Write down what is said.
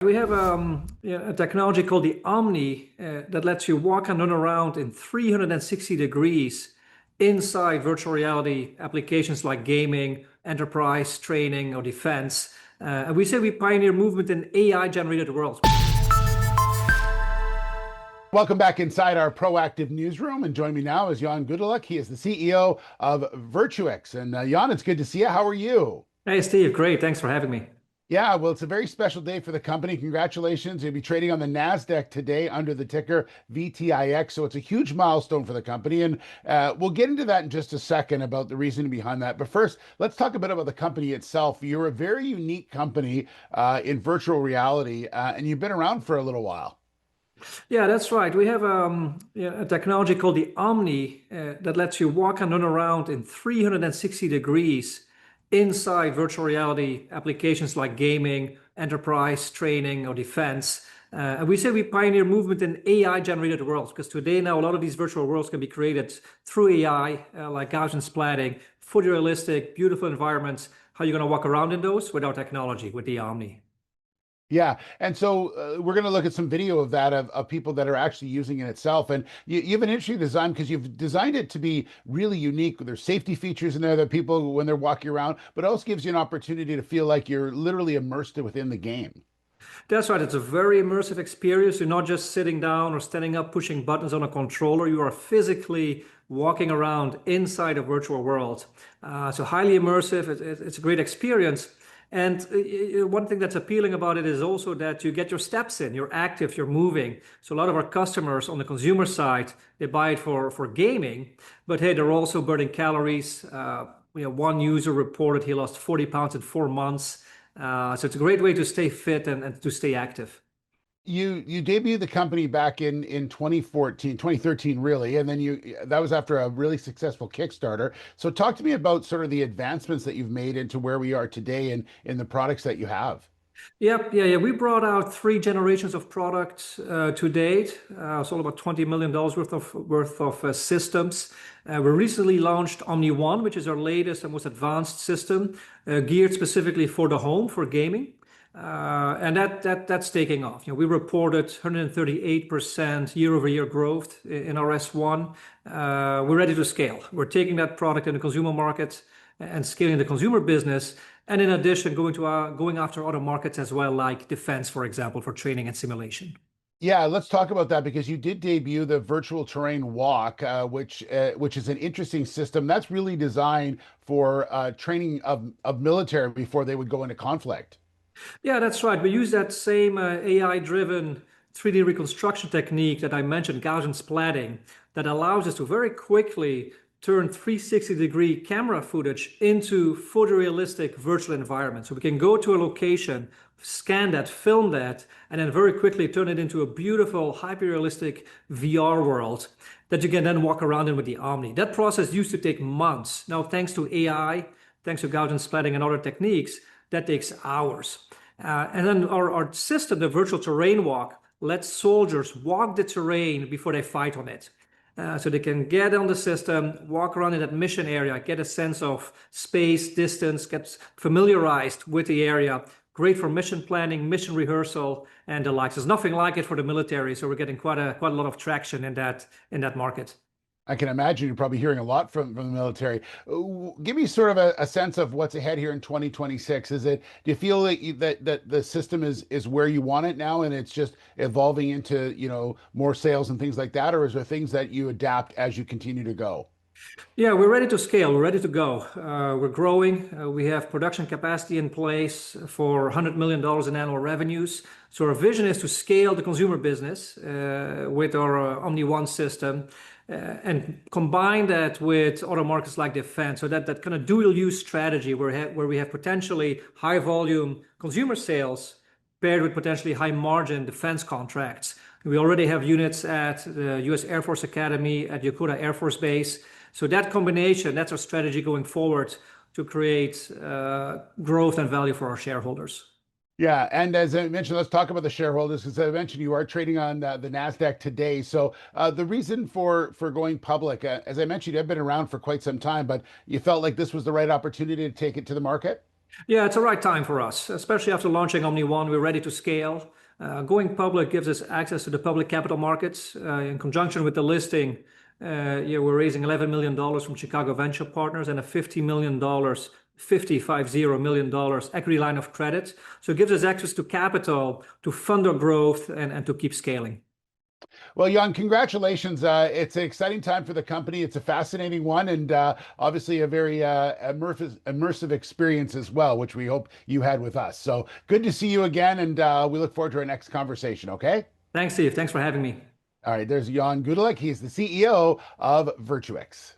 We have a technology called the Omni that lets you walk and run around in 360 degrees inside virtual reality applications like gaming, enterprise, training, or defense. And we say we pioneer movement in AI-generated worlds. Welcome back inside our proactive newsroom. And join me now is Jan Goedelijk. He is the CEO of Virtuix. And Jan, it's good to see you. How are you? Hey, Steve, great. Thanks for having me. Yeah, well, it's a very special day for the company. Congratulations. You'll be trading on the NASDAQ today under the ticker VTIX. So it's a huge milestone for the company. And we'll get into that in just a second about the reasoning behind that. But first, let's talk a bit about the company itself. You're a very unique company in virtual reality, and you've been around for a little while. Yeah, that's right. We have a technology called the Omni that lets you walk and run around in 360 degrees inside virtual reality applications like gaming, enterprise, training, or defense. And we say we pioneer movement in AI-generated worlds because today now a lot of these virtual worlds can be created through AI, like Gaussian splatting, photorealistic, beautiful environments. How are you going to walk around in those with our technology, with the Omni? Yeah. And so we're going to look at some video of that, of people that are actually using it itself. And you have an interesting design because you've designed it to be really unique. There's safety features in there that people, when they're walking around, but it also gives you an opportunity to feel like you're literally immersed within the game. That's right. It's a very immersive experience. You're not just sitting down or standing up, pushing buttons on a controller. You are physically walking around inside a virtual world. So highly immersive. It's a great experience. And one thing that's appealing about it is also that you get your steps in, you're active, you're moving. So a lot of our customers on the consumer side, they buy it for gaming, but hey, they're also burning calories. One user reported he lost 40 pounds in 4 months. So it's a great way to stay fit and to stay active. You debuted the company back in 2014, 2013, really, and then that was after a really successful Kickstarter. So talk to me about sort of the advancements that you've made into where we are today and in the products that you have. Yep, yeah. We brought out 3 generations of products to date. It's all about $20 million worth of systems. We recently launched Omni One, which is our latest and most advanced system, geared specifically for the home, for gaming. And that's taking off. We reported 138% year-over-year growth in our S1. We're ready to scale. We're taking that product in the consumer market and scaling the consumer business. And in addition, going after other markets as well, like defense, for example, for training and simulation. Yeah, let's talk about that because you did debut the Virtual Terrain Walk, which is an interesting system that's really designed for training of military before they would go into conflict. Yeah, that's right. We use that same AI-driven 3D reconstruction technique that I mentioned, Gaussian splatting, that allows us to very quickly turn 360-degree camera footage into photorealistic virtual environments. So we can go to a location, scan that, film that, and then very quickly turn it into a beautiful, hyper-realistic VR world that you can then walk around in with the Omni. That process used to take months. Now, thanks to AI, thanks to Gaussian splatting and other techniques, that takes hours. And then our system, the Virtual Terrain Walk, lets soldiers walk the terrain before they fight on it. So they can get on the system, walk around in that mission area, get a sense of space, distance, get familiarized with the area. Great for mission planning, mission rehearsal, and the likes. There's nothing like it for the military, so we're getting quite a lot of traction in that market. I can imagine you're probably hearing a lot from the military. Give me sort of a sense of what's ahead here in 2026. Do you feel that the system is where you want it now and it's just evolving into, more sales and things like that? Or is there things that you adapt as you continue to go? Yeah, we're ready to scale. We're ready to go. We're growing. We have production capacity in place for $100 million in annual revenues. So our vision is to scale the consumer business with our Omni One system and combine that with other markets like defense. So that kind of dual use strategy where we have potentially high volume consumer sales paired with potentially high margin defense contracts. We already have units at the U.S. Air Force Academy, at Yokota Air Force Base. So that combination, that's our strategy going forward to create growth and value for our shareholders. Yeah, and as I mentioned, let's talk about the shareholders. As I mentioned, you are trading on the Nasdaq today. So the reason for going public, as I mentioned, I've been around for quite some time, but you felt like this was the right opportunity to take it to the market. Yeah, it's the right time for us, especially after launching Omni One. We're ready to scale. Going public gives us access to the public capital markets. In conjunction with the listing, yeah, we're raising $11 million from Chicago Venture Partners and a $50 million, $50 million equity line of credit. So it gives us access to capital to fund our growth and to keep scaling. Well, Jan, congratulations. It's an exciting time for the company. It's a fascinating one, and obviously a very immersive experience as well, which we hope you had with us. So good to see you again, and we look forward to our next conversation. Okay. Thanks, Steve. Thanks for having me. All right. There's Jan Gudelek. He's the CEO of Virtuix.